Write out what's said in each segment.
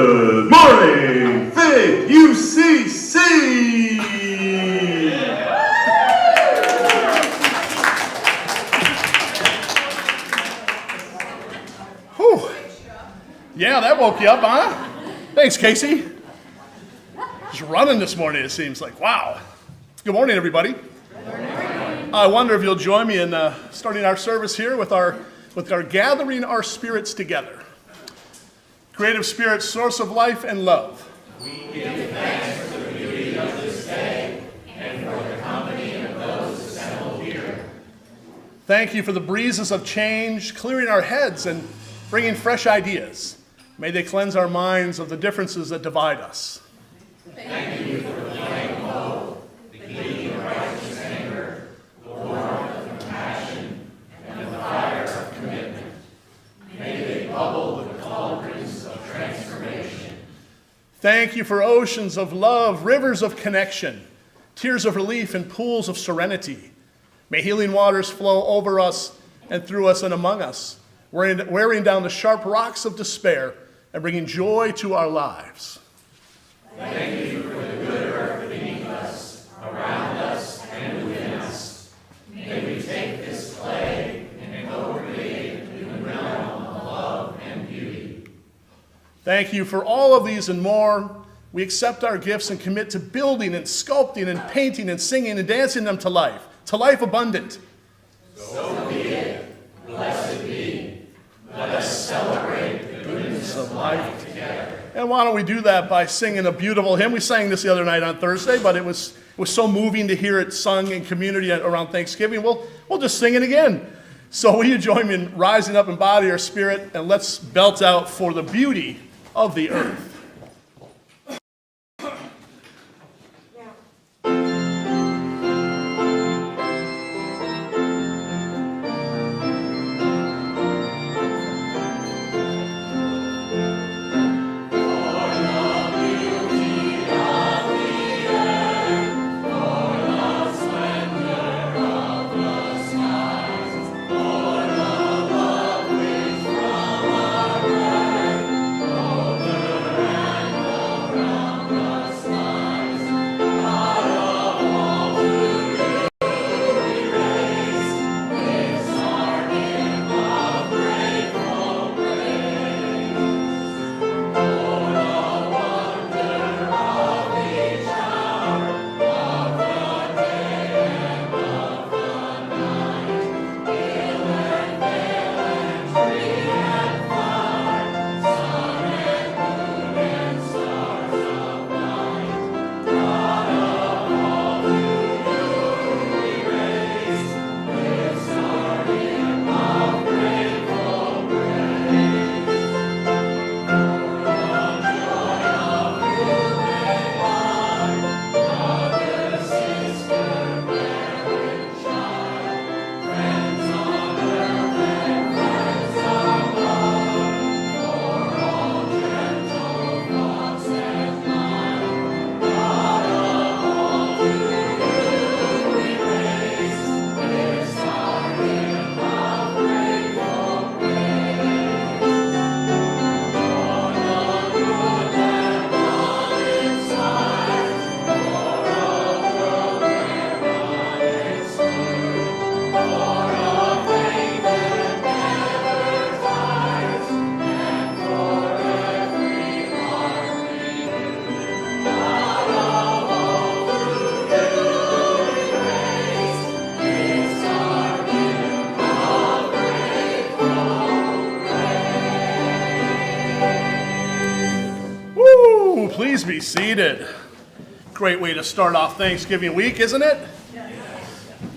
Good morning, Faith UCC! Whew. Yeah, that woke you up, huh? Thanks, Casey. Just running this morning, it seems like. Wow. Good morning, everybody. Good morning. I wonder if you'll join me in starting our service here with our gathering our spirits together. Creative Spirit, source of life and love. We give thanks for the beauty of this day and for the company of those assembled here. Thank you for the breezes of change, clearing our heads and bringing fresh ideas. May they cleanse our minds of the differences that divide us. Thank you for the flame of hope, the heating of righteous anger, the warmth of compassion, and the fire of commitment. May they bubble with cauldrons of transformation. Thank you for oceans of love, rivers of connection, tears of relief, and pools of serenity. May healing waters flow over us and through us and among us, wearing down the sharp rocks of despair and bringing joy to our lives. Thank you for the good earth beneath us, around us, and within us. May we take this clay and co-create a new realm of love and beauty. Thank you for all of these and more. We accept our gifts and commit to building and sculpting and painting and singing and dancing them to life abundant. So be it. Blessed be. Let us celebrate the goodness of life together. And why don't we do that by singing a beautiful hymn? We sang this the other night on Thursday, but it was so moving to hear it sung in community around Thanksgiving. We'll just sing it again. So will you join me in rising up in body or spirit, and let's belt out for the beauty of the earth. Please be seated. Great way to start off Thanksgiving week, isn't it?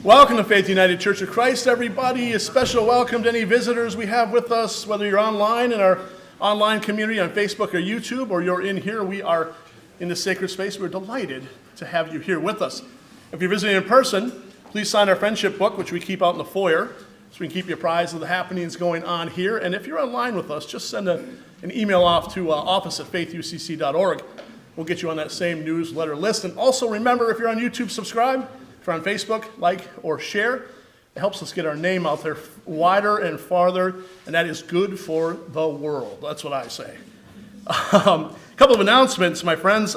Welcome to Faith United Church of Christ, everybody. A special welcome to any visitors we have with us, whether you're online in our online community on Facebook or YouTube, or you're in here. We are in the sacred space. We're delighted to have you here with us. If you're visiting in person, please sign our friendship book, which we keep out in the foyer, so we can keep you apprised of the happenings going on here. And if you're online with us, just send an email off to office@faithucc.org. We'll get you on that same newsletter list. And also remember, if you're on YouTube, subscribe. If you're on Facebook, like or share. It helps us get our name out there wider and farther, and that is good for the world. That's what I say. A couple of announcements, my friends.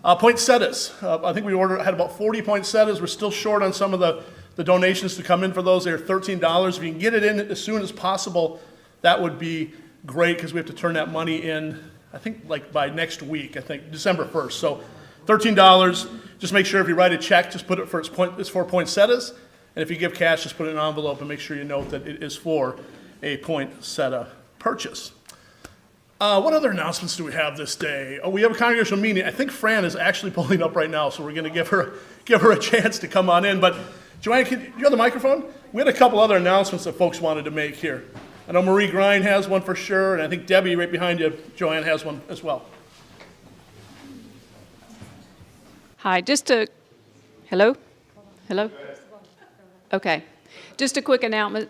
Poinsettias. I think we had about 40 poinsettias. We're still short on some of the donations to come in for those. They're $13. If you can get it in as soon as possible, that would be great because we have to turn that money in, I think, like by next week, I think, December 1st. So $13. Just make sure if you write a check, just put it for it's for poinsettias. And if you give cash, just put it in an envelope and make sure you note that it is for a poinsettia purchase. What other announcements do we have this day? Oh, we have a congregational meeting. I think Fran is actually pulling up right now, so we're going to give her a chance to come on in. But Joanne, do you have the microphone? We had a couple other announcements that folks wanted to make here. I know Marie Grind has one for sure, and I think Debbie right behind you, Joanne, has one as well. Hi, hello? Hello? Okay. Just a quick announcement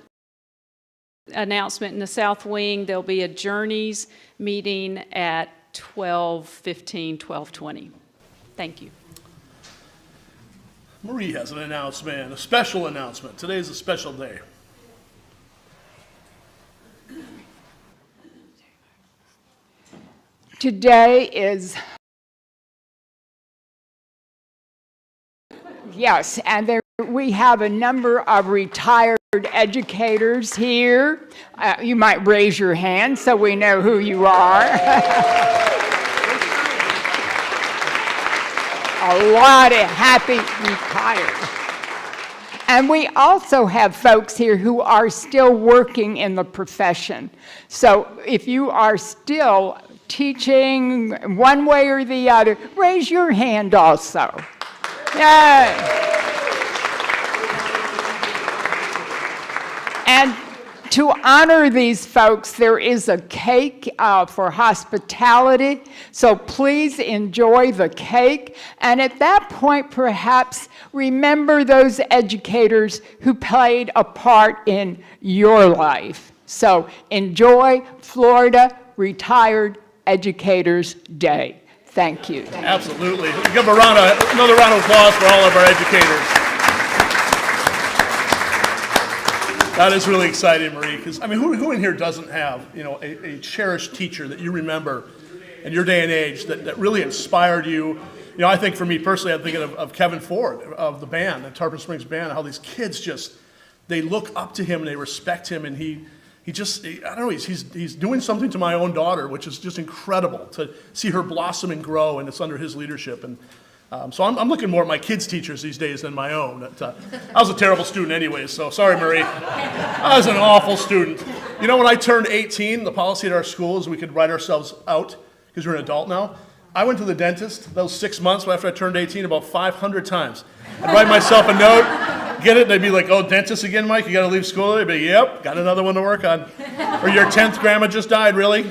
in the South Wing. There'll be a Journeys meeting at 12:15, 12:20. Thank you. Marie has an announcement, a special announcement. Today is a special day. Today is, yes, and we have a number of retired educators here. You might raise your hand so we know who you are. A lot of happy retired. And we also have folks here who are still working in the profession. So if you are still teaching one way or the other, raise your hand also. Yay. And to honor these folks, there is a cake for hospitality, so please enjoy the cake. And at that point, perhaps remember those educators who played a part in your life. So enjoy Florida Retired Educators Day. Thank you. Absolutely. Give another round of applause for all of our educators. That is really exciting, Marie, because, I mean, who in here doesn't have, a cherished teacher that you remember in your day and age that really inspired you? I think for me personally, I'm thinking of Kevin Ford of the band, the Tarpon Springs Band, how these kids they look up to him and they respect him, and he just, I don't know, he's doing something to my own daughter, which is just incredible to see her blossom and grow, and it's under his leadership. And so I'm looking more at my kids' teachers these days than my own. I was a terrible student anyway, so sorry, Marie. I was an awful student. When I turned 18, the policy at our school is we could write ourselves out because we're an adult now. I went to the dentist those 6 months after I turned 18 about 500 times. I'd write myself a note, get it, and they'd be like, "Oh, dentist again, Mike? You got to leave school?" They'd be, "Yep, got another one to work on." Or, "Your 10th grandma just died, really?"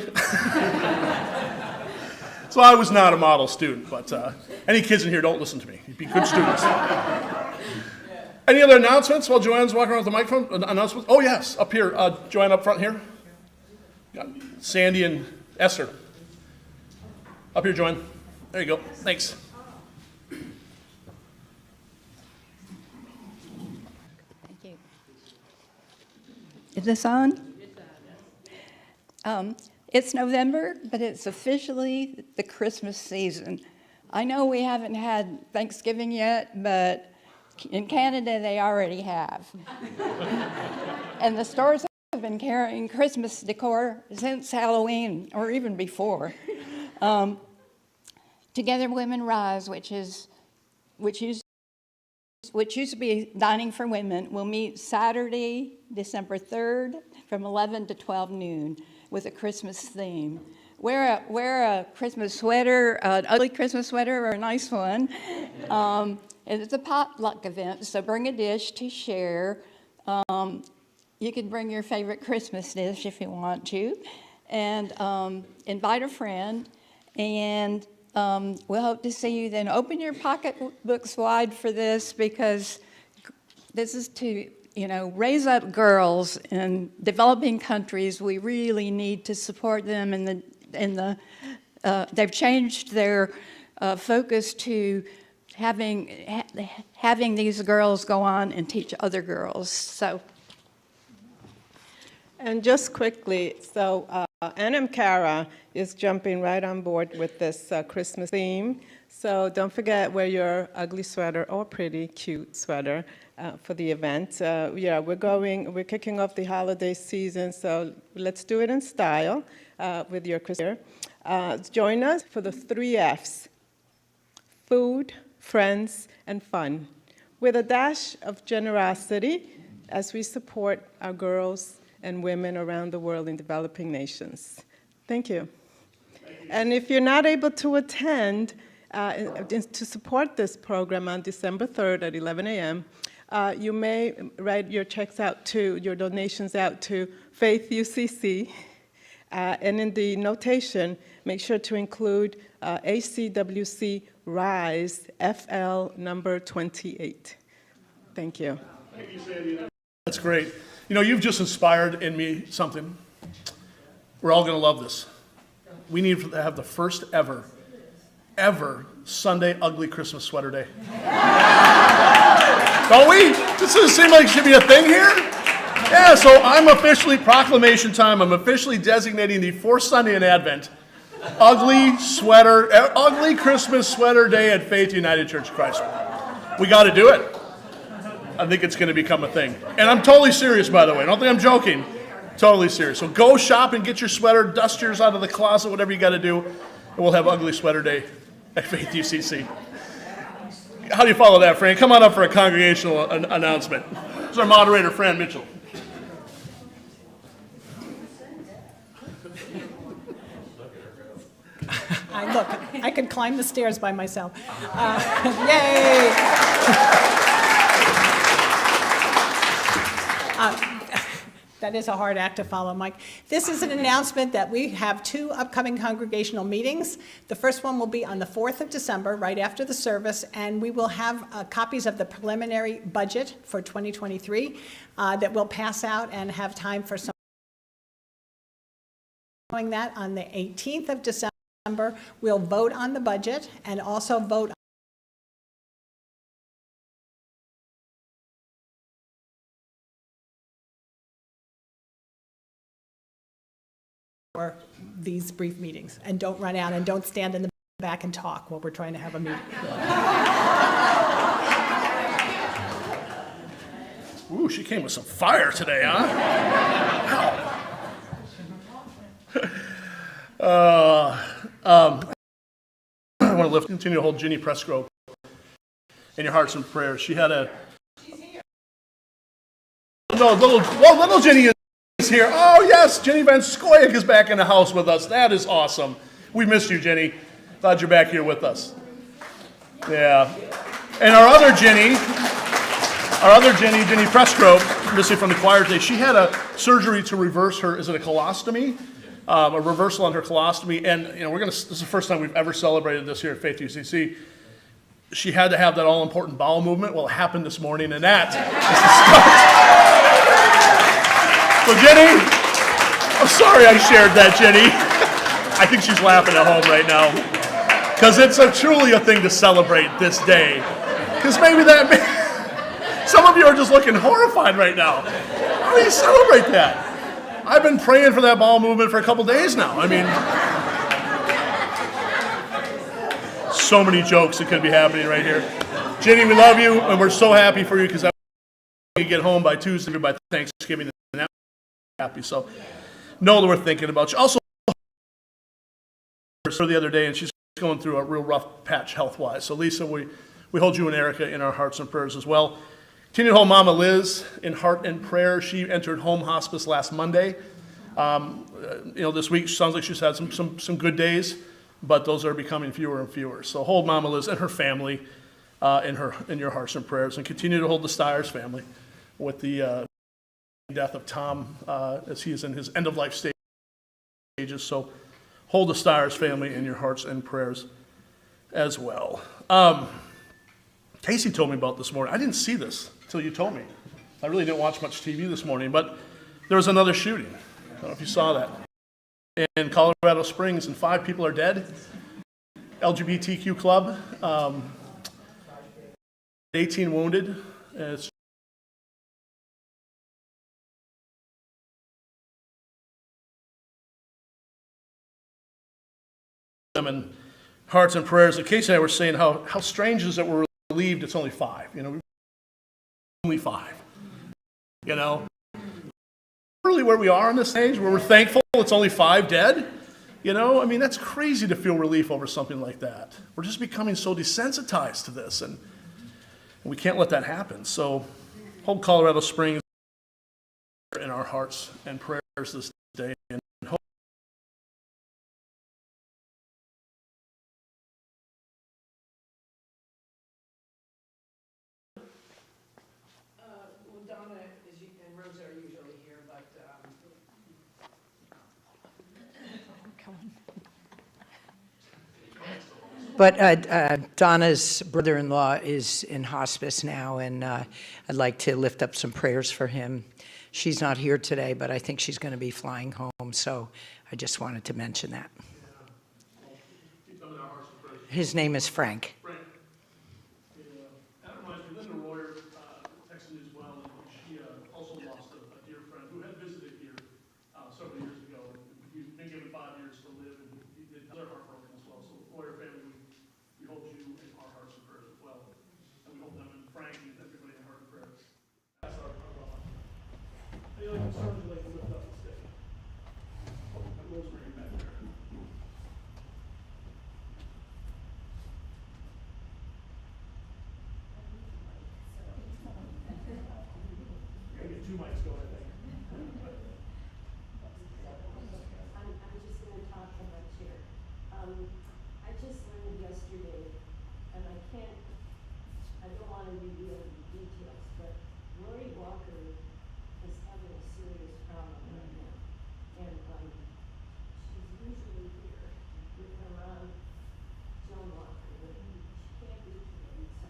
So I was not a model student, but any kids in here, don't listen to me. You'd be good students. Any other announcements while Joanne's walking around with the microphone? Announcements? Oh, yes, up here. Joanne up front here. Got Sandy and Esther. Up here, Joanne. There you go. Thanks. Thank you. Is this on? It's November, but it's officially the Christmas season. I know we haven't had Thanksgiving yet, but in Canada they already have. And the stores have been carrying Christmas decor since Halloween, or even before. Together Women Rise, which used to be Dining for Women, will meet Saturday, December 3rd from 11 to 12 noon with a Christmas theme. Wear a Christmas sweater, an ugly Christmas sweater or a nice one. It's a potluck event, so bring a dish to share. You can bring your favorite Christmas dish if you want to, and invite a friend, and we'll hope to see you then. Open your pocketbooks wide for this, because this is to raise up girls in developing countries. We really need to support them, they've changed their focus to having these girls go on and teach other girls. So. And just quickly, so NM is jumping right on board with this Christmas theme. So don't forget, wear your ugly sweater or pretty, cute sweater for the event. Yeah, we're kicking off the holiday season, so let's do it in style with your Christmas. Join us for the 3 Fs: food, friends, and fun, with a dash of generosity as we support our girls and women around the world in developing nations. Thank you. And if you're not able to attend to support this program on December 3rd at 11 a.m., you may write your checks out to, your donations out to Faith UCC, and in the notation, make sure to include ACWC RISE FL number 28. Thank you. Thank you, Sandy. That's great. You know, you've just inspired in me something. We're all going to love this. We need to have the first ever Sunday ugly Christmas sweater day. Don't we? This doesn't seem like it should be a thing here. Yeah, so I'm officially, proclamation time, I'm officially designating the fourth Sunday in Advent, ugly Christmas sweater day at Faith United Church of Christ. We got to do it. I think it's going to become a thing. And I'm totally serious, by the way. I don't think I'm joking. Totally serious. So go shop and get your sweater, dust yours out of the closet, whatever you got to do, and we'll have ugly sweater day at Faith UCC. How do you follow that, Frank? Come on up for a congregational announcement. This is our moderator, Fran Mitchell. Look, I could climb the stairs by myself. Yay! That is a hard act to follow, Mike. This is an announcement that we have 2 upcoming congregational meetings. The first one will be on the 4th of December, right after the service, and we will have copies of the preliminary budget for 2023 that we'll pass out and have time for some. Doing that on the 18th of December, we'll vote on the budget and also vote for these brief meetings. And don't run out and don't stand in the back and talk while we're trying to have a meeting. Ooh, she came with some fire today, huh? I want to continue to hold Ginny Presgrove in your hearts and prayers. She had a... No, little Ginny is here. Oh, yes, Ginny Van Scoyek is back in the house with us. That is awesome. We missed you, Ginny. Glad you're back here with us. Yeah. And our other Ginny, Ginny Presgrove, missing from the choir today, she had a surgery to reverse her, is it a colostomy? A reversal on her colostomy, and you know this is the first time we've ever celebrated this here at Faith UCC. She had to have that all-important bowel movement. Well, it happened this morning, and that is the start. So Jenny, I'm sorry I shared that, Jenny. I think she's laughing at home right now, because it's truly a thing to celebrate this day. Because maybe some of you are just looking horrified right now. How do you celebrate that? I've been praying for that bowel movement for a couple days now. I mean, so many jokes that could be happening right here. Jenny, we love you, and we're so happy for you because you get home by Tuesday, by Thanksgiving, and I'm happy. So know that we're thinking about you. Also, the other day, and she's going through a real rough patch health-wise. So Lisa, we hold you and Erica in our hearts and prayers as well. Continue to hold Mama Liz in heart and prayer. She entered home hospice last Monday. This week sounds like she's had some good days, but those are becoming fewer and fewer. So hold Mama Liz and her family in your hearts and prayers, and continue to hold the Stiers family with the death of Tom as he is in his end of life stages. So hold the Stiers family in your hearts and prayers as well. Casey told me about this morning. I didn't see this until you told me. I really didn't watch much TV this morning, but there was another shooting. I don't know if you saw that. In Colorado Springs, and 5 people are dead. LGBTQ club, 18 wounded. It's them in hearts and prayers. Casey and I were saying how strange is that we're relieved it's only 5. Only 5. Really where we are in this age, where we're thankful it's only 5 dead. That's crazy to feel relief over something like that. We're just becoming so desensitized to this, and we can't let that happen. So hold Colorado Springs in our hearts and prayers this day, and hope Donna and Rosa are usually here, but Donna's brother-in-law is in hospice now, and I'd like to lift up some prayers for him. She's not here today, but I think she's going to be flying home, so I just wanted to mention that. His name is Frank. That reminds me, Linda Royer texted me as well, and she also lost a dear friend who had visited here several years ago. He's been given 5 years to live, and they're heartbroken as well. So Royer family, we hold you in our hearts and prayers as well. And we hold them and Frank and everybody in heart and prayers. That's our God. Any other concerns you'd like to lift up this day? Rosemary back there. We're gonna get 2 mics going, I think. I'm just going to talk about here. I just learned yesterday, and I don't want to reveal the details, but Lori Walker is having a serious problem right now. And she's usually here with her mom, Joan Walker, but she can't be today. So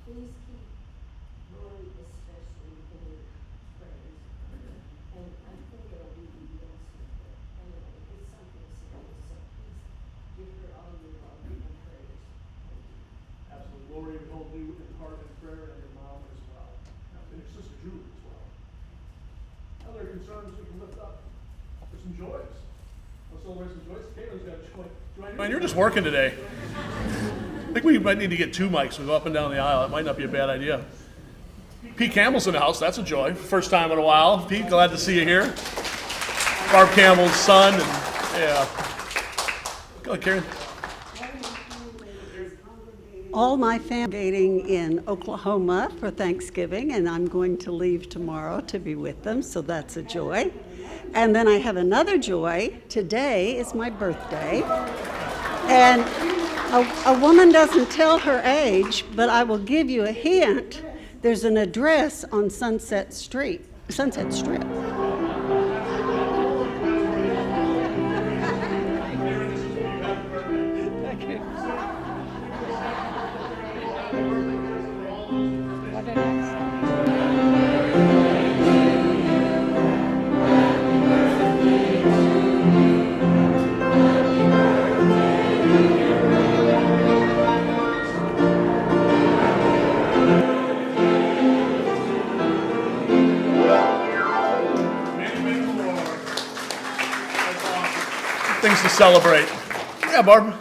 please keep Lori especially in your prayers. And I think it'll be real soon, but anyway, it's something serious, so please give her all your love and prayers. Absolutely. Lori, we hold you in heart and prayer, and your mom as well. And your sister Julie as well. Other concerns we can lift up? There's some joys. Let's celebrate some joys. Caitlin's got a joy. Man, you're just working today. I think we might need to get 2 mics. We go up and down the aisle. It might not be a bad idea. Pete Campbell's in the house. That's a joy. First time in a while. Pete, glad to see you here. Barb Campbell's son. And, yeah. Go ahead, Karen. All my family in Oklahoma for Thanksgiving, and I'm going to leave tomorrow to be with them, so that's a joy. And then I have another joy. Today is my birthday. And a woman doesn't tell her age, but I will give you a hint. There's an address on Sunset Strip. Things to celebrate. Yeah, Barb.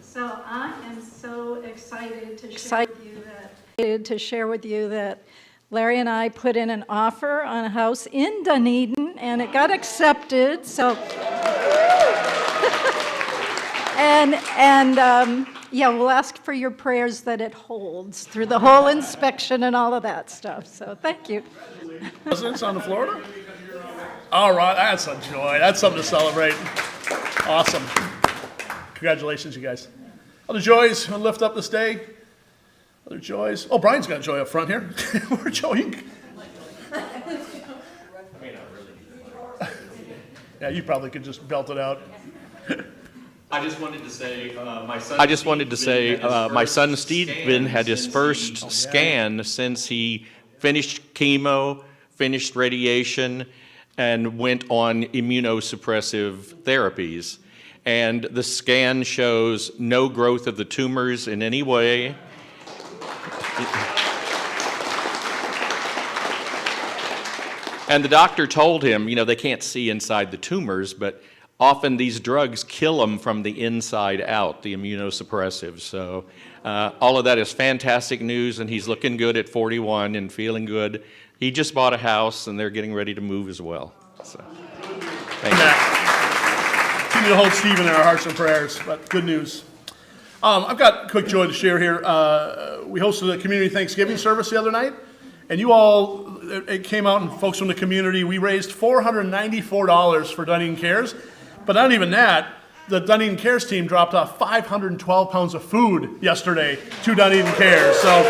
So I am so excited to share with you that Larry and I put in an offer on a house in Dunedin, and it got accepted. So, yeah, we'll ask for your prayers that it holds through the whole inspection and all of that stuff. So, thank you. Residents on the Florida? All right, that's a joy. That's something to celebrate. Awesome. Congratulations, you guys. Other joys we'll lift up this day? Other joys? Oh, Brian's got a joy up front here. We're joying. Yeah, you probably could just belt it out. I just wanted to say my son Stephen had his first scan since he finished chemo, finished radiation, and went on immunosuppressive therapies. And the scan shows no growth of the tumors in any way. And the doctor told him, they can't see inside the tumors, but often these drugs kill them from the inside out, the immunosuppressives. So all of that is fantastic news, and he's looking good at 41 and feeling good. He just bought a house, and they're getting ready to move as well. So, thank you. Continue to hold Stephen in our hearts and prayers, but good news. I've got a quick joy to share here. We hosted a community Thanksgiving service the other night, and you all, it came out and folks from the community, we raised $494 for Dunedin Cares, but not even that. The Dunedin Cares team dropped off 512 pounds of food yesterday to Dunedin Cares. So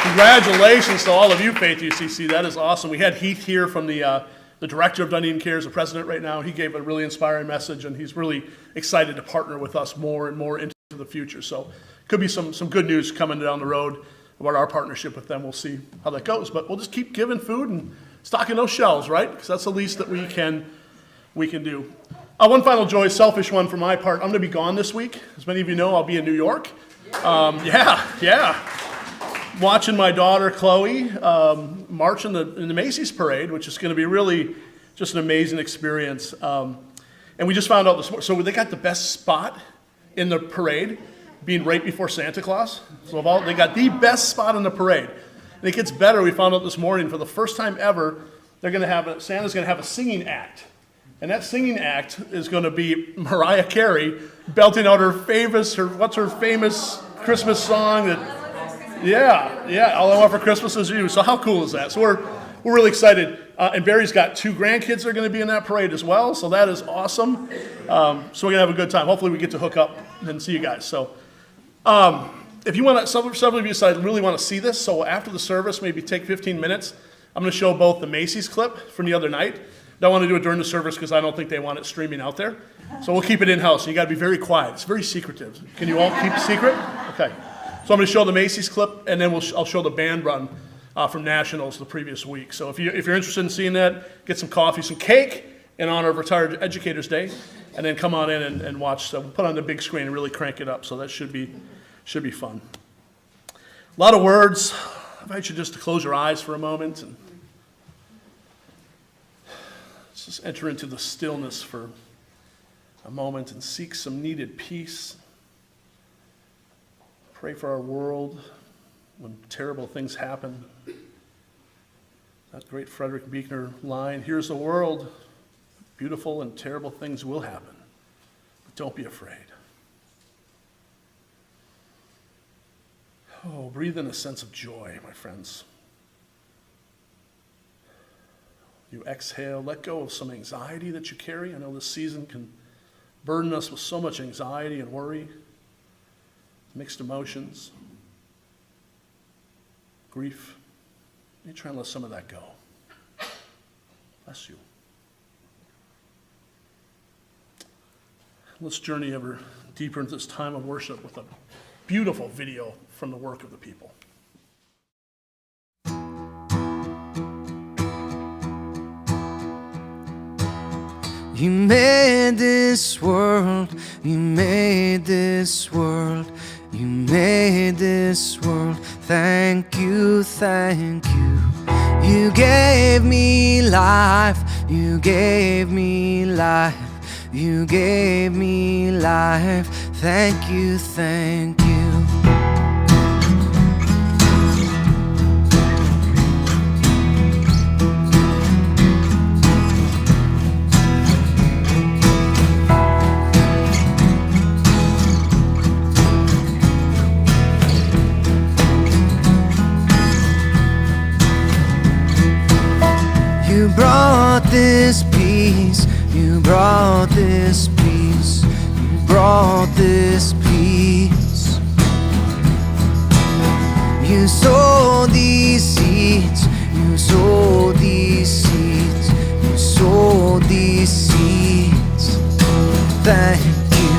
congratulations to all of you, Faith UCC. That is awesome. We had Heath here from the director of Dunedin Cares, the president right now. He gave a really inspiring message, and he's really excited to partner with us more and more into the future. So could be some good news coming down the road about our partnership with them. We'll see how that goes. But we'll just keep giving food and stocking those shelves, right? Because that's the least that we can do. One final joy, selfish one for my part. I'm going to be gone this week. As many of you know, I'll be in New York. Watching my daughter, Chloe, march in the Macy's parade, which is going to be really just an amazing experience. And we just found out this morning, so they got the best spot in the parade, being right before Santa Claus. So they got the best spot in the parade. And it gets better. We found out this morning, for the first time ever, Santa's going to have a singing act. And that singing act is going to be Mariah Carey belting out what's her famous Christmas song that, All I Want for Christmas Is You. So how cool is that? So we're really excited. And Barry's got 2 grandkids that are going to be in that parade as well. So that is awesome. So we're going to have a good time. Hopefully we get to hook up and see you guys. So if you want to, several of you decide really want to see this. So after the service, maybe take 15 minutes. I'm going to show both the Macy's clip from the other night. Don't want to do it during the service because I don't think they want it streaming out there. So we'll keep it in-house. You got to be very quiet. It's very secretive. Can you all keep it secret? Okay. So I'm going to show the Macy's clip, and then I'll show the band run from Nationals the previous week. So if you're interested in seeing that, get some coffee, some cake in honor of Retired Educators Day, and then come on in and watch. So we'll put on the big screen and really crank it up. So that should be fun. A lot of words. I invite you just to close your eyes for a moment and just enter into the stillness for a moment and seek some needed peace. Pray for our world when terrible things happen. That great Frederick Buechner line, here's the world, beautiful and terrible things will happen, but don't be afraid. Oh, breathe in a sense of joy, my friends. You exhale, let go of some anxiety that you carry. I know this season can burden us with so much anxiety and worry, mixed emotions, grief. You try and let some of that go. Bless you. Let's journey ever deeper into this time of worship with a beautiful video from the work of the people. You made this world, you made this world, you made this world. Thank you, thank you. You gave me life, you gave me life, you gave me life. Thank you, thank you. You brought this peace, you brought this peace, you brought this peace. You sowed these seeds, you sowed these seeds, you sowed these seeds. Thank you.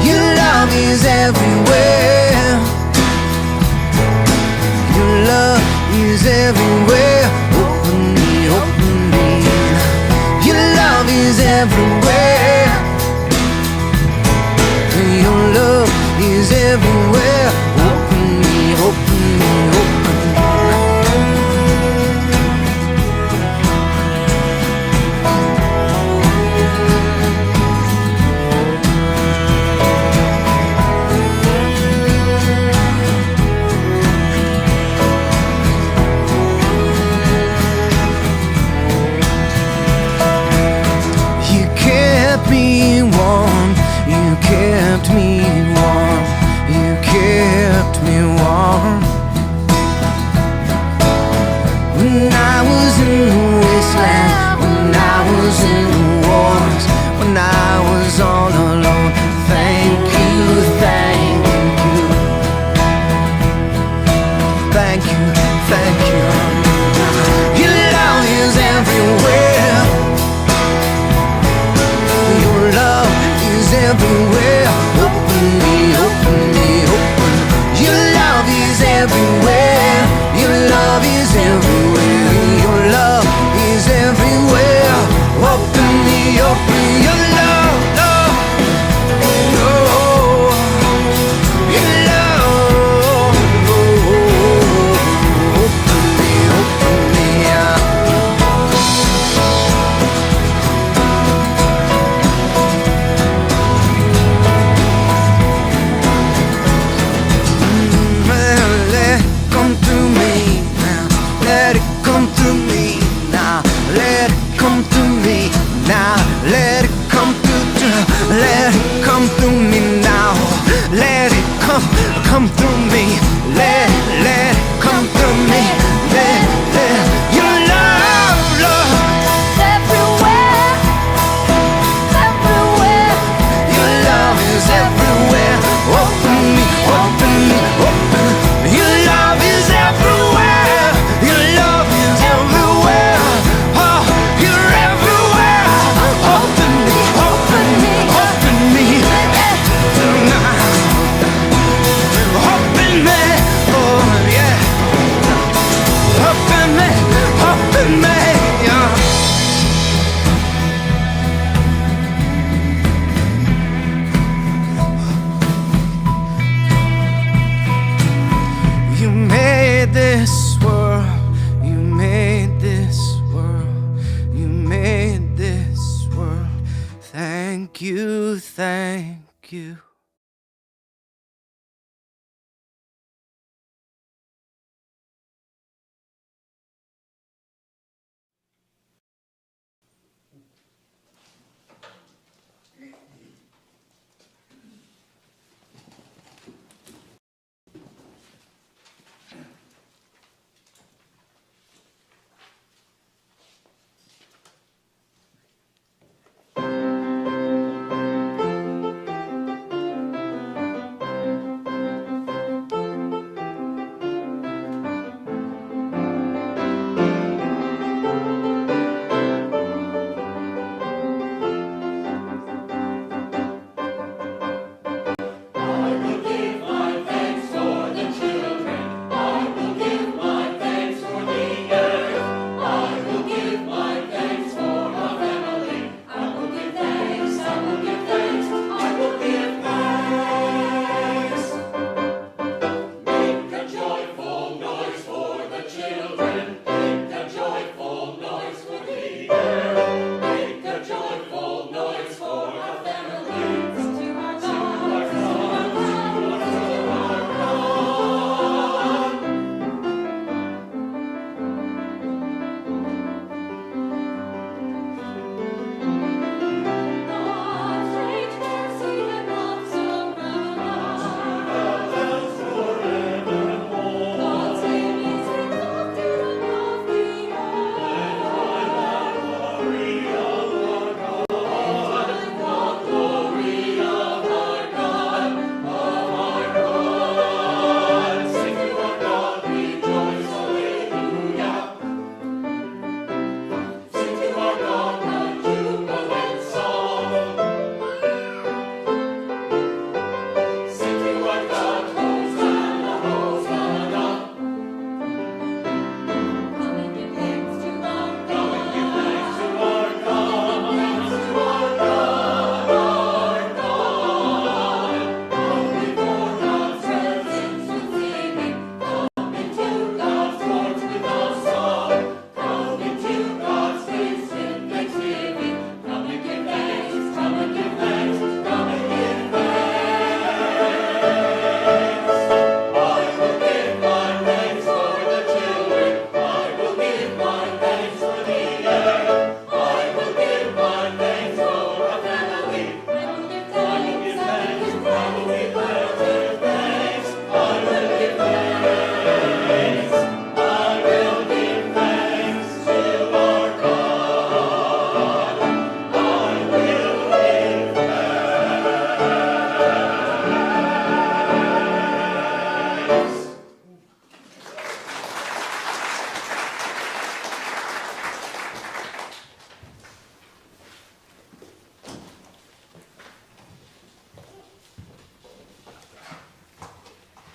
Your love is everywhere. Your love is everywhere. Open me, open me. Your love is everywhere. Your love is everywhere. Open me, open me, open me. kept me warm. You kept me warm. When I was in the wasteland, when I was in the wars, when I was all alone, thank you, thank you. Thank you, thank you. Your love is everywhere. Your love is everywhere. Open me, open me, open. Your love is everywhere. Your love is everywhere. Your love is everywhere. Open me, open your love, love. Oh, your love. Oh, open me, yeah. Let it come through me now. Let it come through me now. Let it come through me now. Let it come through. Let it come through me now. Let it come through me. Let it come through me. Let your love, love everywhere, everywhere. Your love is everywhere. Open me, open me, open. Your love is everywhere. Your love is everywhere. Oh, you're everywhere. Open me, open me, open me. Open me, oh yeah. Open me, yeah. You made this world, you made this world, you made this world. Thank you, thank you.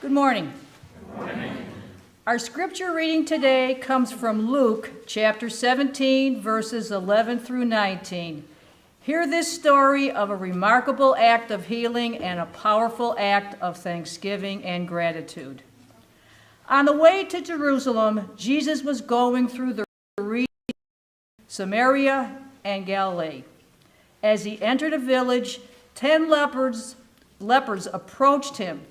Good morning. Our scripture reading today comes from Luke chapter 17, verses 11 through 19. Hear this story of a remarkable act of healing and a powerful act of thanksgiving and gratitude. On the way to Jerusalem, Jesus was going through the region of Samaria and Galilee. As he entered a village, 10 lepers approached him.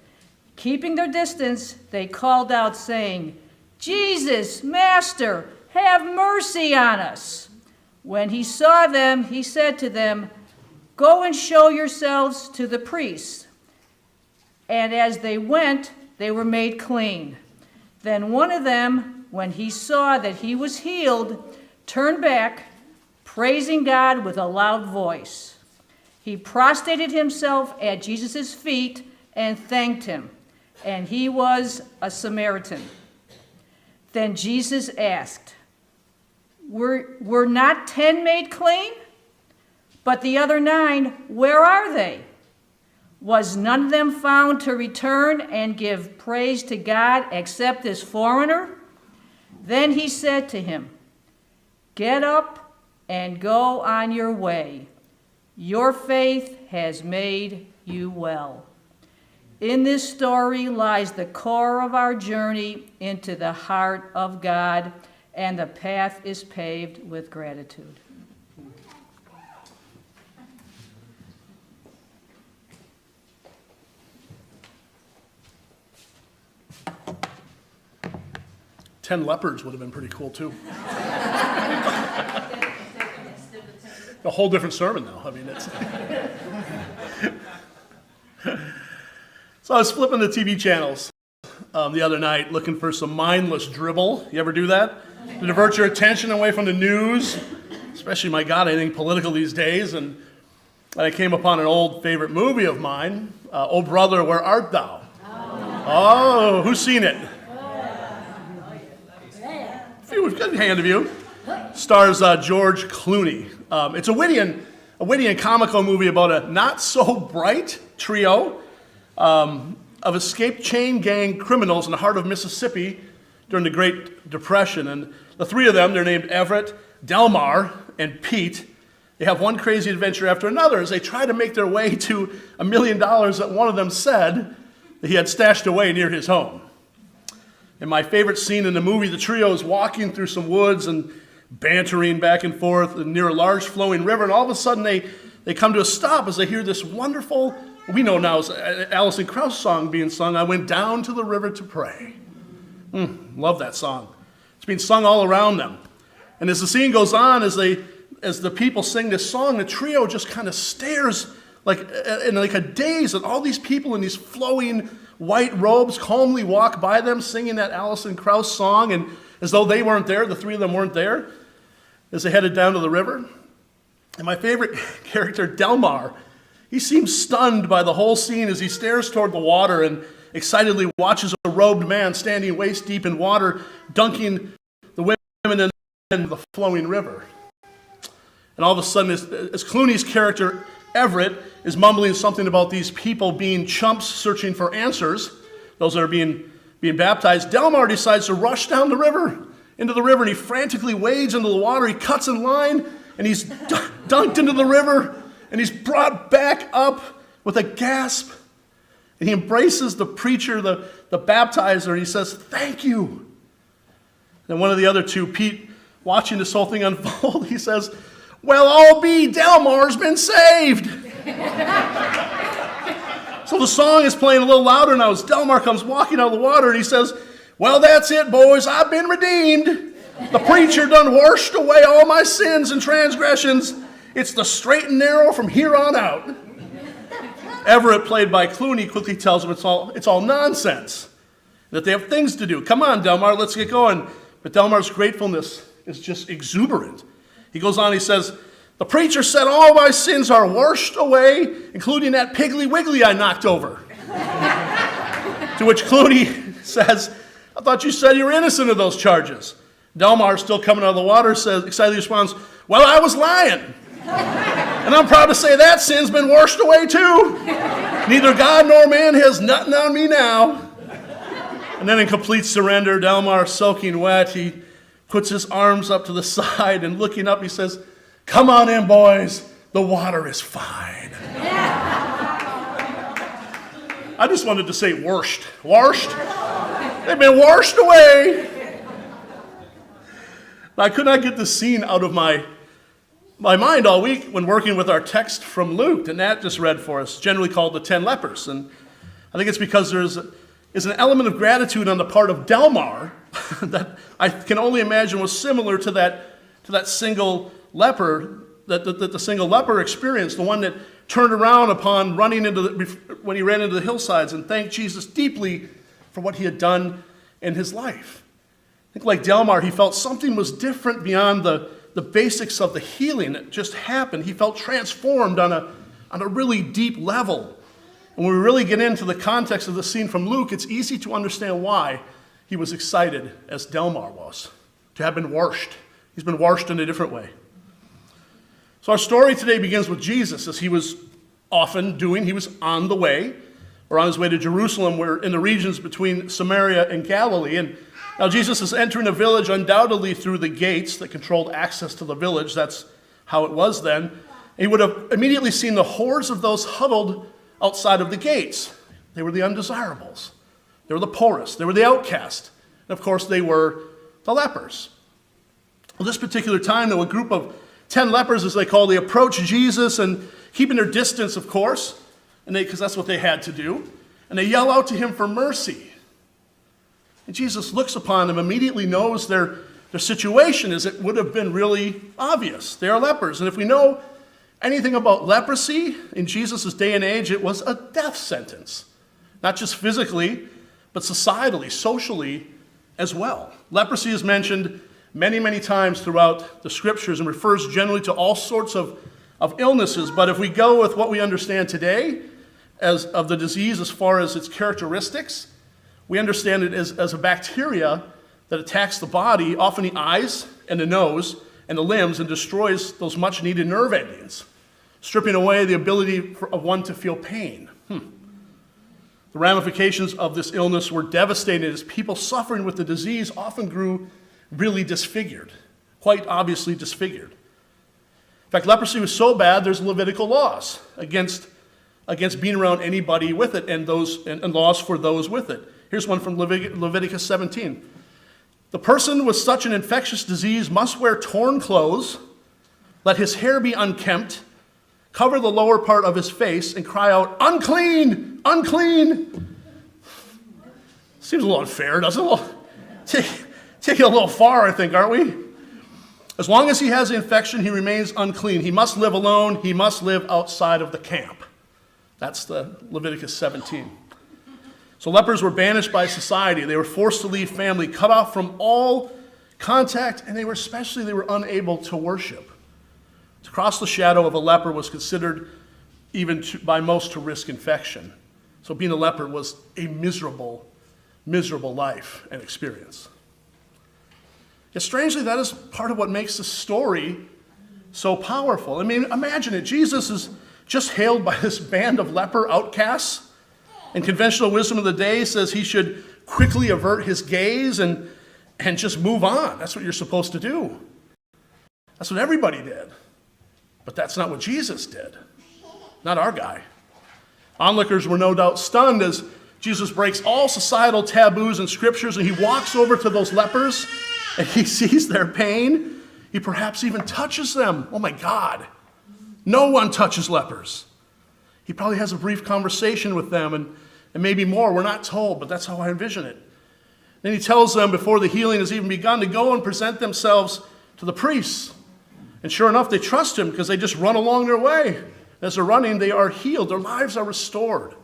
Keeping their distance, they called out, saying, "Jesus, Master, have mercy on us." When he saw them, he said to them, "Go and show yourselves to the priests." And as they went, they were made clean. Then one of them, when he saw that he was healed, turned back, praising God with a loud voice. He prostrated himself at Jesus' feet and thanked him. And he was a Samaritan. Then Jesus asked, Were not 10 made clean? But the other 9, where are they? Was none of them found to return and give praise to God except this foreigner? Then he said to him, "Get up and go on your way. Your faith has made you well." In this story lies the core of our journey into the heart of God, and the path is paved with gratitude. Ten lepers would have been pretty cool too. A whole different sermon though. I mean, it's. So I was flipping the TV channels the other night looking for some mindless dribble. You ever do that? To divert your attention away from the news, especially, my God, anything political these days. And I came upon an old favorite movie of mine, Oh Brother, Where Art Thou? Oh, who's seen it? Phew, good hand of you. Stars George Clooney. It's a witty and comical movie about a not-so-bright trio of escaped chain gang criminals in the heart of Mississippi during the Great Depression. And the three of them, they're named Everett, Delmar, and Pete. They have one crazy adventure after another as they try to make their way to $1 million that one of them said that he had stashed away near his home. And my favorite scene in the movie, the trio is walking through some woods and bantering back and forth near a large flowing river, and all of a sudden they come to a stop as they hear this wonderful, we know now is Alison Krauss song being sung, "I Went Down to the River to Pray." Love that song. It's being sung all around them. And as the scene goes on, as the people sing this song, the trio just kind of stares in a daze at all these people in these flowing white robes calmly walk by them singing that Alison Krauss song, and as though they weren't there, the three of them weren't there, as they headed down to the river. And my favorite character, Delmar, he seems stunned by the whole scene as he stares toward the water and excitedly watches a robed man standing waist deep in water, dunking the women in the flowing river. And all of a sudden, as Clooney's character, Everett, is mumbling something about these people being chumps searching for answers, those that are being baptized, Delmar decides to rush down the river, into the river, and he frantically wades into the water. He cuts in line, and he's dunked into the river, and he's brought back up with a gasp. And he embraces the preacher, the baptizer, and he says, "Thank you." And one of the other two, Pete, watching this whole thing unfold, he says, "Well, I'll be, Delmar's been saved." So the song is playing a little louder now as Delmar comes walking out of the water, and he says, "Well, that's it, boys. I've been redeemed. The preacher done washed away all my sins and transgressions. It's the straight and narrow from here on out." Everett, played by Clooney, quickly tells him it's all nonsense, that they have things to do. "Come on, Delmar, let's get going." But Delmar's gratefulness is just exuberant. He goes on, he says, "The preacher said all my sins are washed away, including that Piggly Wiggly I knocked over." To which Clooney says, "I thought you said you were innocent of those charges." Delmar, still coming out of the water, excitedly responds, "Well, I was lying. And I'm proud to say that sin's been washed away too. Neither God nor man has nothing on me now." And then in complete surrender, Delmar, soaking wet, he puts his arms up to the side and looking up, he says, "Come on in, boys. The water is fine." I just wanted to say washed. Washed? They've been washed away. I could not get this scene out of my mind all week when working with our text from Luke that Nat just read for us, generally called the 10 lepers. And I think it's because there's an element of gratitude on the part of Delmar that I can only imagine was similar to that single leper, that the single leper experienced, the one that turned around upon when he ran into the hillsides and thanked Jesus deeply for what he had done in his life. I think like Delmar, he felt something was different beyond the basics of the healing that just happened. He felt transformed on a really deep level. And when we really get into the context of the scene from Luke, it's easy to understand why he was excited, as Delmar was, to have been washed. He's been washed in a different way. So our story today begins with Jesus, as he was often doing. He was on the way, or on his way to Jerusalem. We're in the regions between Samaria and Galilee. And now Jesus is entering a village undoubtedly through the gates that controlled access to the village. That's how it was then. He would have immediately seen the hordes of those huddled outside of the gates. They were the undesirables. They were the poorest. They were the outcast. And of course, they were the lepers. Well, this particular time, though, a group of 10 lepers, as they call, they approach Jesus and keeping their distance, of course, because that's what they had to do. And they yell out to him for mercy. And Jesus looks upon them, immediately knows their situation, as it would have been really obvious. They are lepers. And if we know anything about leprosy in Jesus' day and age, it was a death sentence. Not just physically, but societally, socially as well. Leprosy is mentioned many, many times throughout the scriptures and refers generally to all sorts of illnesses. But if we go with what we understand today as of the disease as far as its characteristics, we understand it as a bacteria that attacks the body, often the eyes and the nose and the limbs, and destroys those much needed nerve endings, stripping away the ability of one to feel pain. The ramifications of this illness were devastating, as people suffering with the disease often grew really disfigured, quite obviously disfigured. In fact, leprosy was so bad, there's Levitical laws against being around anybody with it, and laws for those with it. Here's one from Leviticus 17. The person with such an infectious disease must wear torn clothes, let his hair be unkempt, cover the lower part of his face, and cry out, "Unclean! Unclean!" Seems a little unfair, doesn't it? Take it a little far, I think, aren't we? As long as he has the infection, he remains unclean. He must live alone. He must live outside of the camp. That's the Leviticus 17. So lepers were banished by society. They were forced to leave family, cut off from all contact, and they were unable to worship. To cross the shadow of a leper was considered by most to risk infection. So being a leper was a miserable, miserable life and experience. Yet strangely, that is part of what makes the story so powerful. I mean, imagine it. Jesus is just hailed by this band of leper outcasts, and conventional wisdom of the day says he should quickly avert his gaze and just move on. That's what you're supposed to do. That's what everybody did. But that's not what Jesus did. Not our guy. Onlookers were no doubt stunned as Jesus breaks all societal taboos and scriptures, and he walks over to those lepers and he sees their pain. He perhaps even touches them. Oh my God. No one touches lepers. He probably has a brief conversation with them and maybe more. We're not told, but that's how I envision it. Then he tells them before the healing has even begun to go and present themselves to the priests. And sure enough, they trust him because they just run along their way. As they're running, they are healed. Their lives are restored.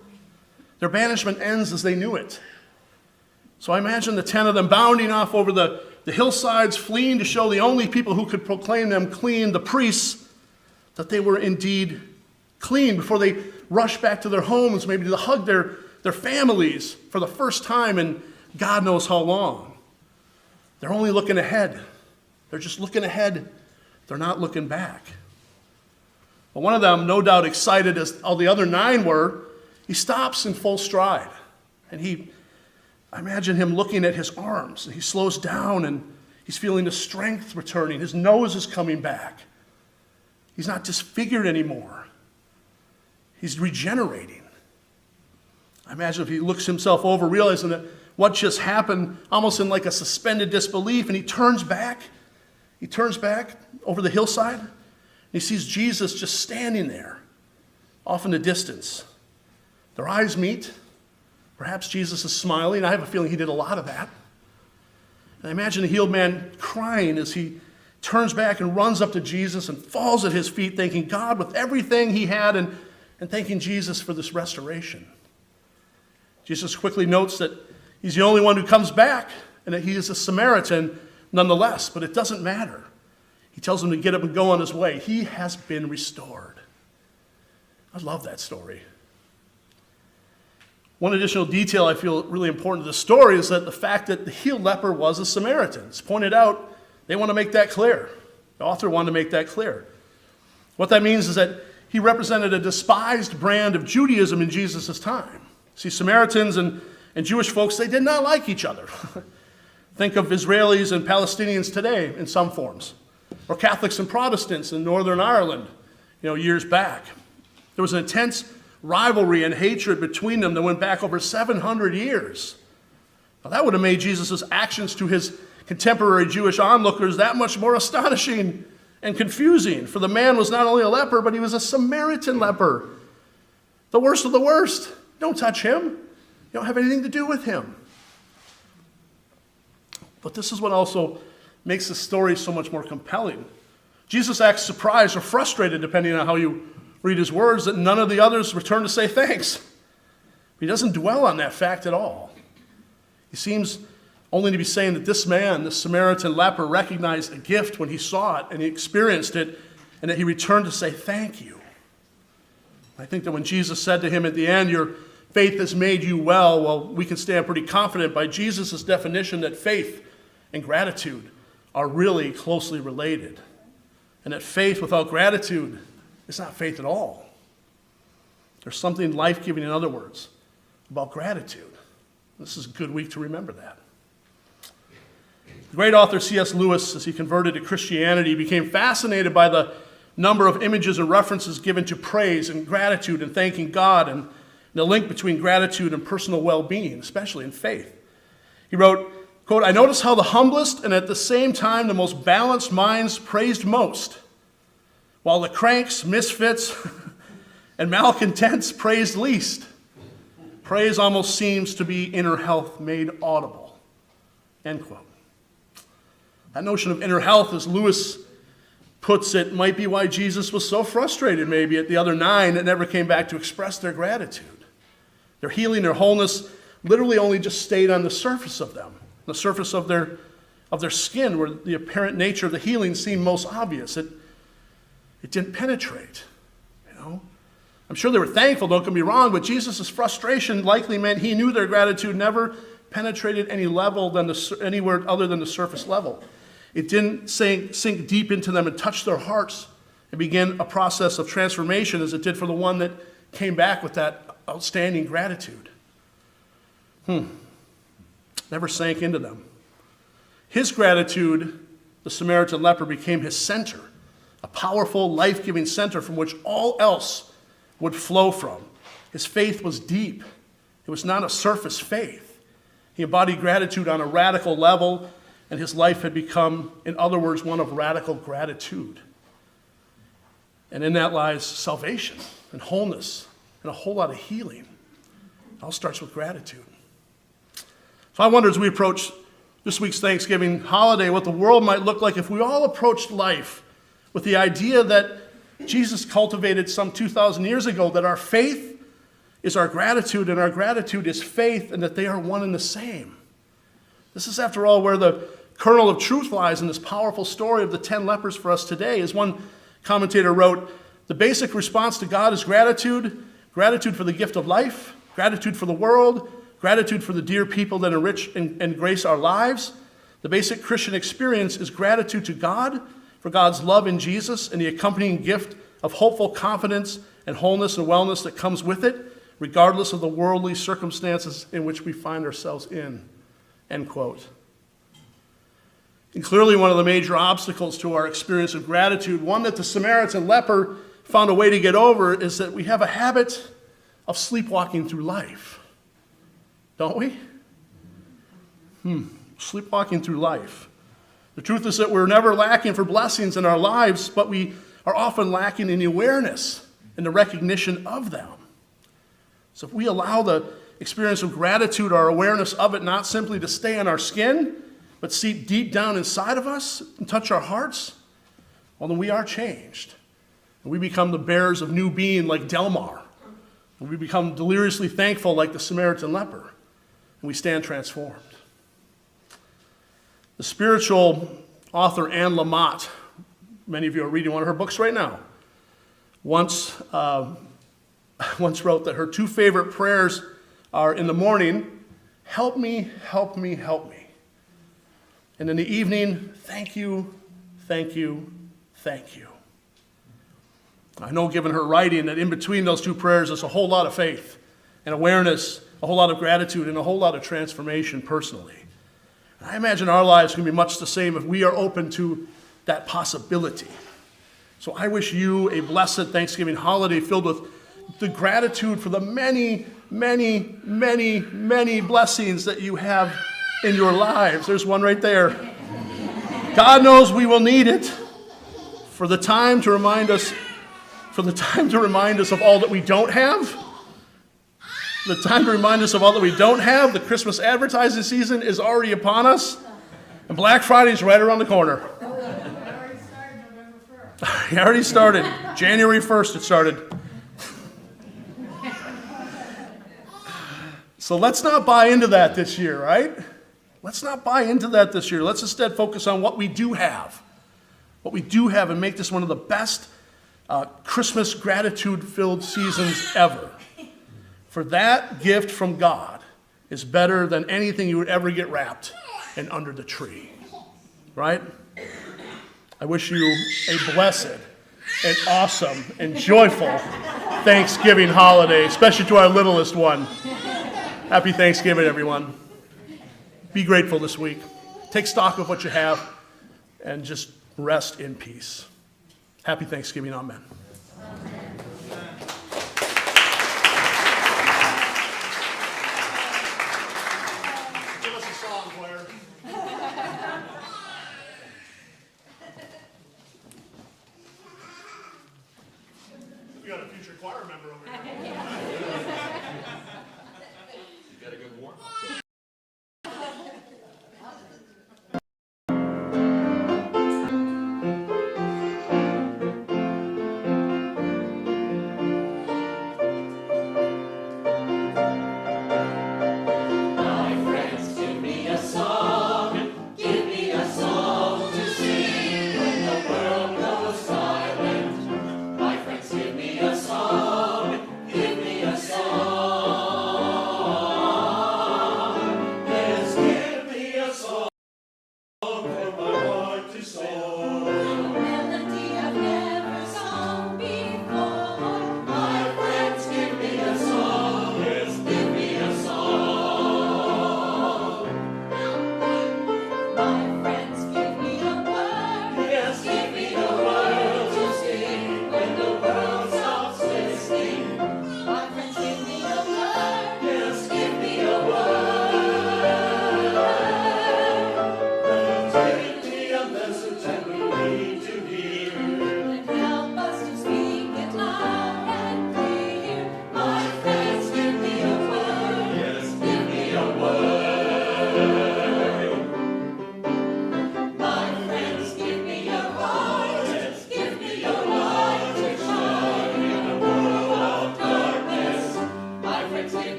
Their banishment ends as they knew it. So I imagine the 10 of them bounding off over the hillsides, fleeing to show the only people who could proclaim them clean, the priests, that they were indeed clean before they rush back to their homes, maybe to hug their families for the first time in God knows how long. They're only looking ahead. They're just looking ahead. They're not looking back. But one of them, no doubt excited as all the other 9 were, he stops in full stride. And he I imagine him looking at his arms. He slows down and he's feeling the strength returning. His nose is coming back. He's not disfigured anymore. He's regenerating. I imagine if he looks himself over, realizing that what just happened, almost in like a suspended disbelief, and he turns back over the hillside, and he sees Jesus just standing there, off in the distance. Their eyes meet. Perhaps Jesus is smiling. I have a feeling he did a lot of that. And I imagine the healed man crying as he turns back and runs up to Jesus and falls at his feet, thanking God with everything he had and thanking Jesus for this restoration. Jesus quickly notes that he's the only one who comes back and that he is a Samaritan nonetheless, but it doesn't matter. He tells him to get up and go on his way. He has been restored. I love that story. One additional detail I feel really important to the story is that the fact that the healed leper was a Samaritan. It's pointed out, they want to make that clear. The author wanted to make that clear. What that means is that he represented a despised brand of Judaism in Jesus' time. See, Samaritans and Jewish folks, they did not like each other. Think of Israelis and Palestinians today in some forms, or Catholics and Protestants in Northern Ireland, years back. There was an intense rivalry and hatred between them that went back over 700 years. Now, that would have made Jesus' actions to his contemporary Jewish onlookers that much more astonishing and confusing. For the man was not only a leper, but he was a Samaritan leper. The worst of the worst. Don't touch him. You don't have anything to do with him. But this is what also makes the story so much more compelling. Jesus acts surprised or frustrated, depending on how you read his words, that none of the others return to say thanks. He doesn't dwell on that fact at all. He seems only to be saying that this man, this Samaritan leper, recognized a gift when he saw it and he experienced it, and that he returned to say thank you. I think that when Jesus said to him at the end, your faith has made you well, we can stand pretty confident by Jesus' definition that faith and gratitude are really closely related. And that faith without gratitude is not faith at all. There's something life-giving, in other words, about gratitude. This is a good week to remember that. The great author C.S. Lewis, as he converted to Christianity, became fascinated by the number of images and references given to praise and gratitude and thanking God, and the link between gratitude and personal well-being, especially in faith. He wrote, quote, I notice how the humblest and at the same time the most balanced minds praised most, while the cranks, misfits, and malcontents praised least. Praise almost seems to be inner health made audible. End quote. That notion of inner health, as Lewis puts it, might be why Jesus was so frustrated maybe at the other 9 that never came back to express their gratitude. Their healing, their wholeness, literally only just stayed on the surface of them, the surface of their skin, where the apparent nature of the healing seemed most obvious. It didn't penetrate, I'm sure they were thankful, don't get me wrong, but Jesus' frustration likely meant he knew their gratitude never penetrated anywhere other than the surface level. It didn't sink deep into them and touch their hearts and begin a process of transformation as it did for the one that came back with that outstanding gratitude. Never sank into them. His gratitude, the Samaritan leper, became his center, a powerful, life-giving center from which all else would flow from. His faith was deep. It was not a surface faith. He embodied gratitude on a radical level, and his life had become, in other words, one of radical gratitude. And in that lies salvation and wholeness and a whole lot of healing. It all starts with gratitude. So I wonder, as we approach this week's Thanksgiving holiday, what the world might look like if we all approached life with the idea that Jesus cultivated some 2,000 years ago, that our faith is our gratitude and our gratitude is faith, and that they are one and the same. This is, after all, where the kernel of truth lies in this powerful story of the 10 lepers for us today. As one commentator wrote, the basic response to God is gratitude, gratitude for the gift of life, gratitude for the world, gratitude for the dear people that enrich and grace our lives. The basic Christian experience is gratitude to God for God's love in Jesus and the accompanying gift of hopeful confidence and wholeness and wellness that comes with it, regardless of the worldly circumstances in which we find ourselves in, end quote. And clearly one of the major obstacles to our experience of gratitude, one that the Samaritan leper found a way to get over, is that we have a habit of sleepwalking through life. Don't we? Sleepwalking through life. The truth is that we're never lacking for blessings in our lives, but we are often lacking in the awareness and the recognition of them. So if we allow the experience of gratitude, our awareness of it, not simply to stay on our skin, but seep deep down inside of us and touch our hearts, well, then we are changed. And we become the bearers of new being like Delmar. And we become deliriously thankful like the Samaritan leper. And we stand transformed. The spiritual author Anne Lamott, many of you are reading one of her books right now, once wrote that her two favorite prayers are in the morning, help me, help me, help me. And in the evening, thank you, thank you, thank you. I know, given her writing, that in between those two prayers is a whole lot of faith and awareness, a whole lot of gratitude, and a whole lot of transformation personally. And I imagine our lives can be much the same if we are open to that possibility. So I wish you a blessed Thanksgiving holiday filled with the gratitude for the many, many, many, many blessings that you have in your lives. There's one right there. God knows we will need it for the time to remind us of all that we don't have. The time to remind us of all that we don't have. The Christmas advertising season is already upon us. And Black Friday is right around the corner. It already started. January 1st it started. So let's not buy into that this year, right? Let's not buy into that this year. Let's instead focus on what we do have. What we do have, and make this one of the best Christmas gratitude-filled seasons ever. For that gift from God is better than anything you would ever get wrapped and under the tree. Right? I wish you a blessed and awesome and joyful Thanksgiving holiday, especially to our littlest one. Happy Thanksgiving, everyone. Be grateful this week. Take stock of what you have and just rest in peace. Happy Thanksgiving. Amen. Give us a song, choir. We got a future choir member over here. You got a good warm-up.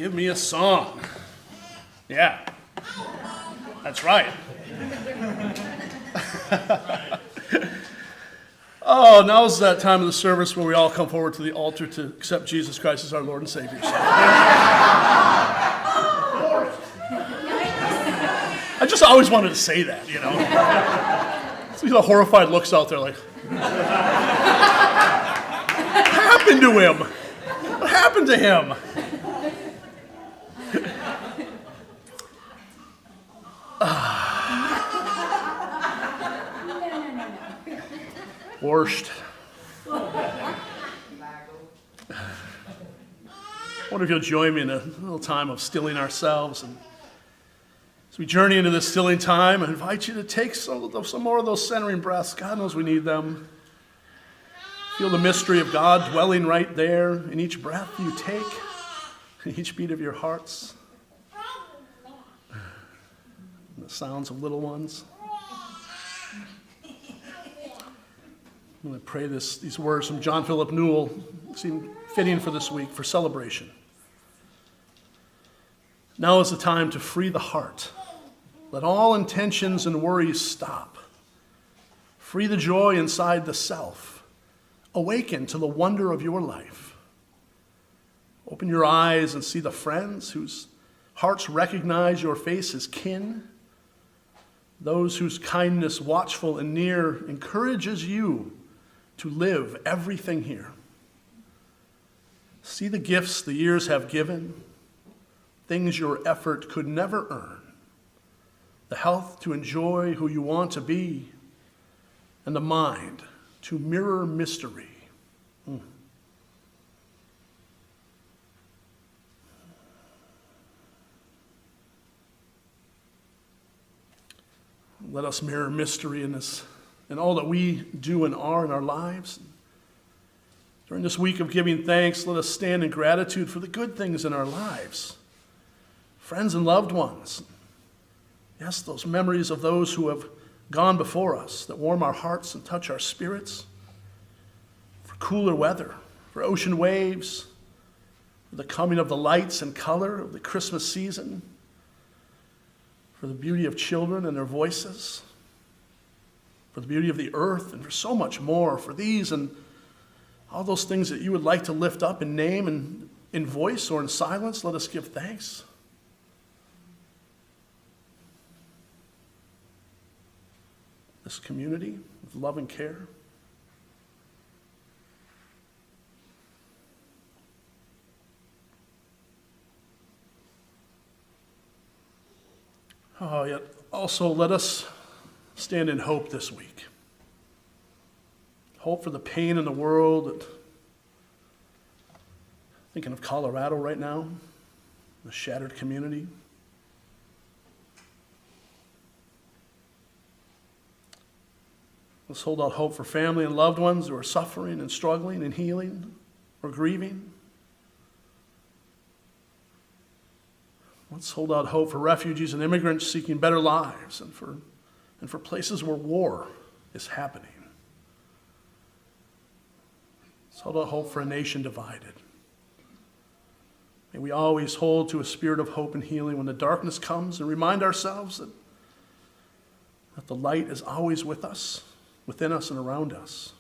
Give me a song. Yeah, that's right. Oh, now's that time of the service where we all come forward to the altar to accept Jesus Christ as our Lord and Savior. I just always wanted to say that, you know. See the horrified looks out there like, what happened to him? What happened to him? Worst. I wonder if you'll join me in a little time of stilling ourselves. And as we journey into this stilling time, I invite you to take some more of those centering breaths. God knows we need them. Feel the mystery of God dwelling right there in each breath you take, in each beat of your hearts. And the sounds of little ones. I'm going to pray these words from John Philip Newell seem fitting for this week, for celebration. Now is the time to free the heart. Let all intentions and worries stop. Free the joy inside the self. Awaken to the wonder of your life. Open your eyes and see the friends whose hearts recognize your face as kin. Those whose kindness, watchful and near, encourages you to live everything here. See the gifts the years have given, things your effort could never earn, the health to enjoy who you want to be, and the mind to mirror mystery. Let us mirror mystery in this, in all that we do and are in our lives. During this week of giving thanks, let us stand in gratitude for the good things in our lives. Friends and loved ones. Yes, those memories of those who have gone before us that warm our hearts and touch our spirits. For cooler weather, for ocean waves, for the coming of the lights and color of the Christmas season, for the beauty of children and their voices, for the beauty of the earth, and for so much more. For these and all those things that you would like to lift up in name and in voice or in silence, let us give thanks. This community with love and care. Oh, yet also let us stand in hope this week. Hope for the pain in the world. Thinking of Colorado right now, the shattered community. Let's hold out hope for family and loved ones who are suffering and struggling and healing or grieving. Let's hold out hope for refugees and immigrants seeking better lives and for places where war is happening. Let's hold out hope for a nation divided. May we always hold to a spirit of hope and healing when the darkness comes, and remind ourselves that the light is always with us, within us and around us,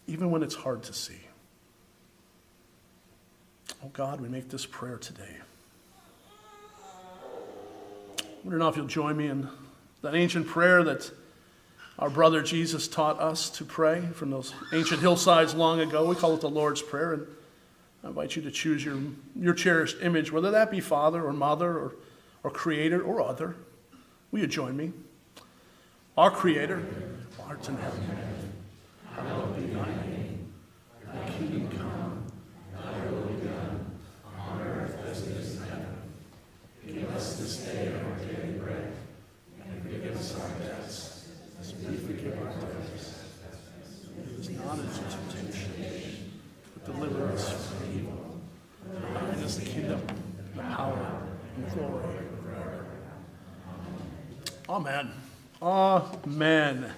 even when it's hard to see. Oh God, we make this prayer today. I wonder now if you'll join me in that ancient prayer that our brother Jesus taught us to pray from those ancient hillsides long ago. We call it the Lord's Prayer, and I invite you to choose your cherished image, whether that be father or mother or creator or other. Will you join me? Our Creator, who art in heaven, hallowed be thy name. Thy kingdom come, thy will be done, on earth as it is in heaven. Give us this day our daily bread, and forgive us our debts, as we forgive our debtors. Lead us not into temptation, but deliver us from evil. For thine is the kingdom, the power, and glory forever. Amen. Amen.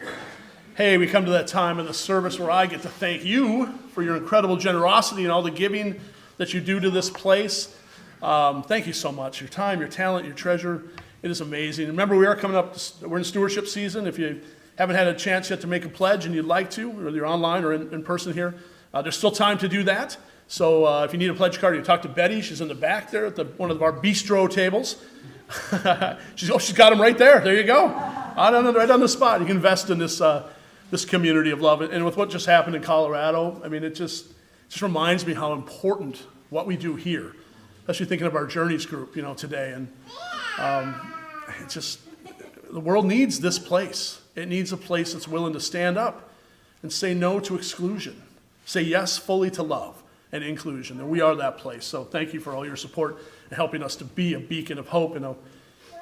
Hey, we come to that time in the service where I get to thank you for your incredible generosity and all the giving that you do to this place. Thank you so much. Your time, your talent, your treasure, it is amazing. Remember, we are coming up, we're in stewardship season. If you haven't had a chance yet to make a pledge and you'd like to, whether you're online or in person here, there's still time to do that. So if you need a pledge card, you talk to Betty. She's in the back there at one of our bistro tables. she's got them right there. There you go. Right on the spot. You can invest in this community of love. And with what just happened in Colorado, I mean, it just reminds me how important what we do here, especially thinking of our Journeys group, today. And the world needs this place. It needs a place that's willing to stand up and say no to exclusion, say yes fully to love and inclusion. And we are that place. So thank you for all your support and helping us to be a beacon of hope in a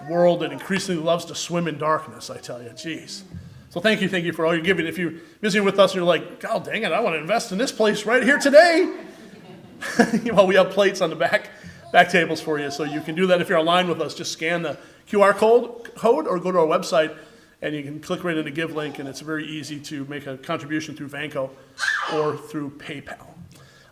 world that increasingly loves to swim in darkness, I tell you. Jeez. So thank you for all your giving. If you're visiting with us and you're like, God dang it, I want to invest in this place right here today. Well, we have plates on the back tables for you, so you can do that. If you're online with us, just scan the QR code or go to our website, and you can click right in the Give link, and it's very easy to make a contribution through Vanco or through PayPal.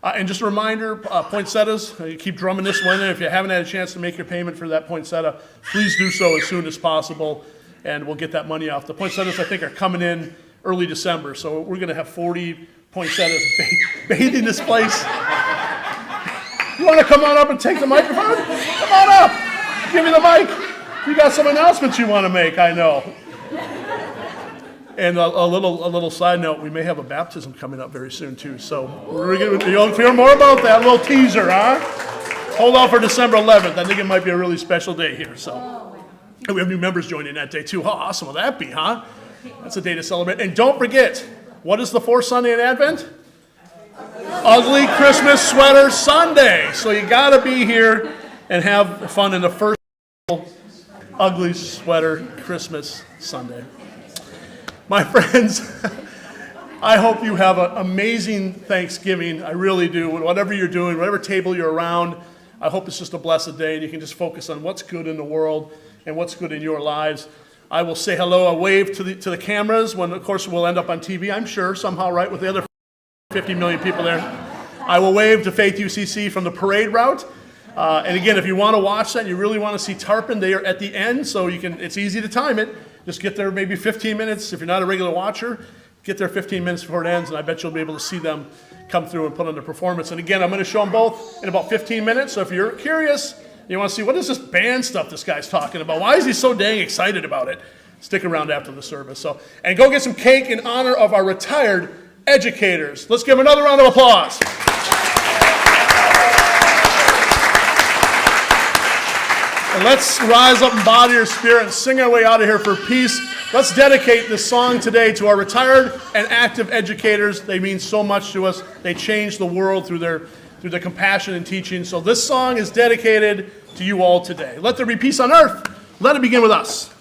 And just a reminder, poinsettias, you keep drumming this one in. If you haven't had a chance to make your payment for that poinsettia, please do so as soon as possible, and we'll get that money off. The poinsettias, I think, are coming in early December, so we're going to have 40 poinsettias bathing this place. You want to come on up and take the microphone? Come on up. Give me the mic. You got some announcements you want to make, I know. And a little side note, we may have a baptism coming up very soon too. So you'll hear more about that. A little teaser, huh? Hold on for December 11th. I think it might be a really special day here. So and we have new members joining that day too. How awesome will that be, huh? That's a day to celebrate. And don't forget, what is the fourth Sunday in Advent? Ugly Christmas Sweater Sunday. So you got to be here and have fun in the first Ugly Sweater Christmas Sunday. My friends, I hope you have an amazing Thanksgiving. I really do. Whatever you're doing, whatever table you're around, I hope it's just a blessed day and you can just focus on what's good in the world and what's good in your lives. I will say hello, a wave to the cameras when, of course, we'll end up on TV, I'm sure, somehow, right, with the other 50 million people there. I will wave to Faith UCC from the parade route. And again, if you want to watch that and you really want to see Tarpon, they are at the end, so it's easy to time it. Just get there maybe 15 minutes. If you're not a regular watcher, get there 15 minutes before it ends, and I bet you'll be able to see them come through and put on their performance. And again, I'm going to show them both in about 15 minutes, so if you're curious, you want to see what is this band stuff this guy's talking about? Why is he so dang excited about it? Stick around after the service. And go get some cake in honor of our retired educators. Let's give them another round of applause. And let's rise up in body or spirit and sing our way out of here for peace. Let's dedicate this song today to our retired and active educators. They mean so much to us. They change the world through their compassion and teaching. So this song is dedicated to you all today. Let there be peace on earth. Let it begin with us.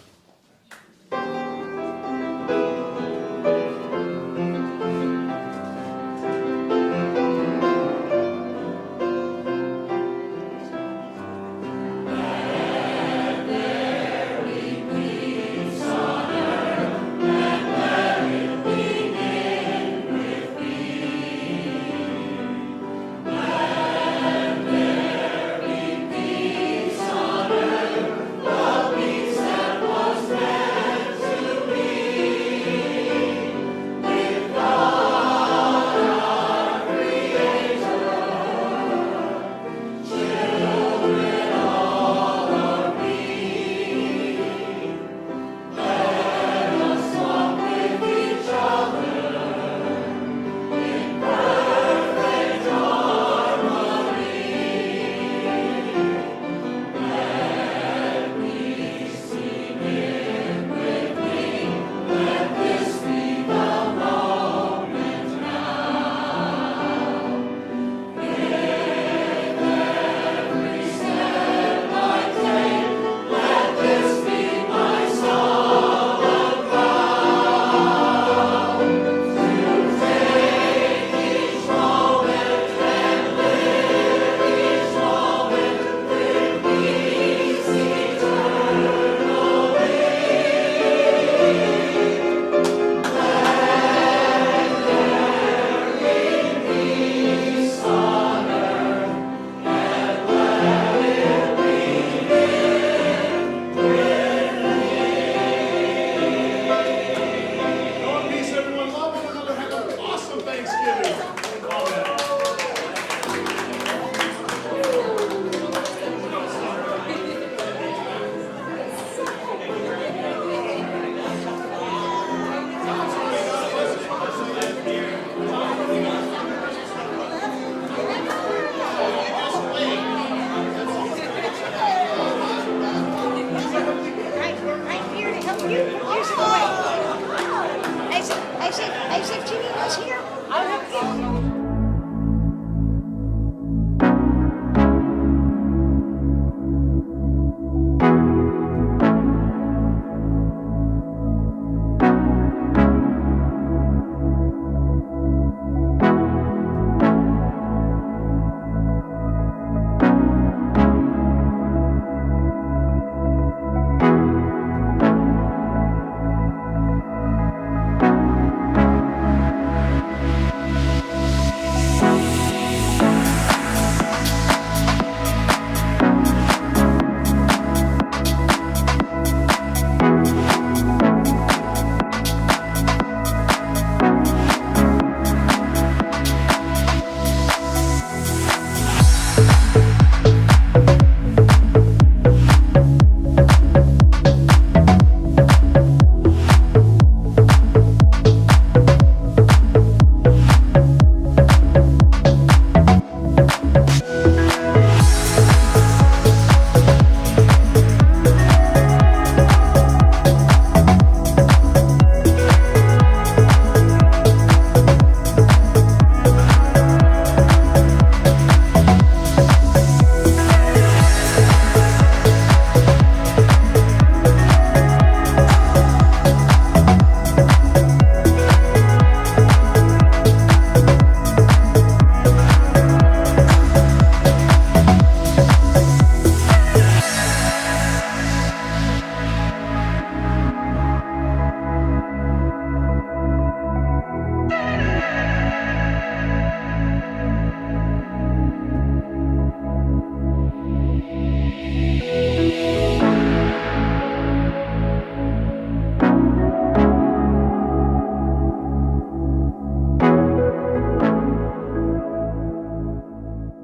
Peace on earth, love, peace, and Jeannie is here. I'll help you.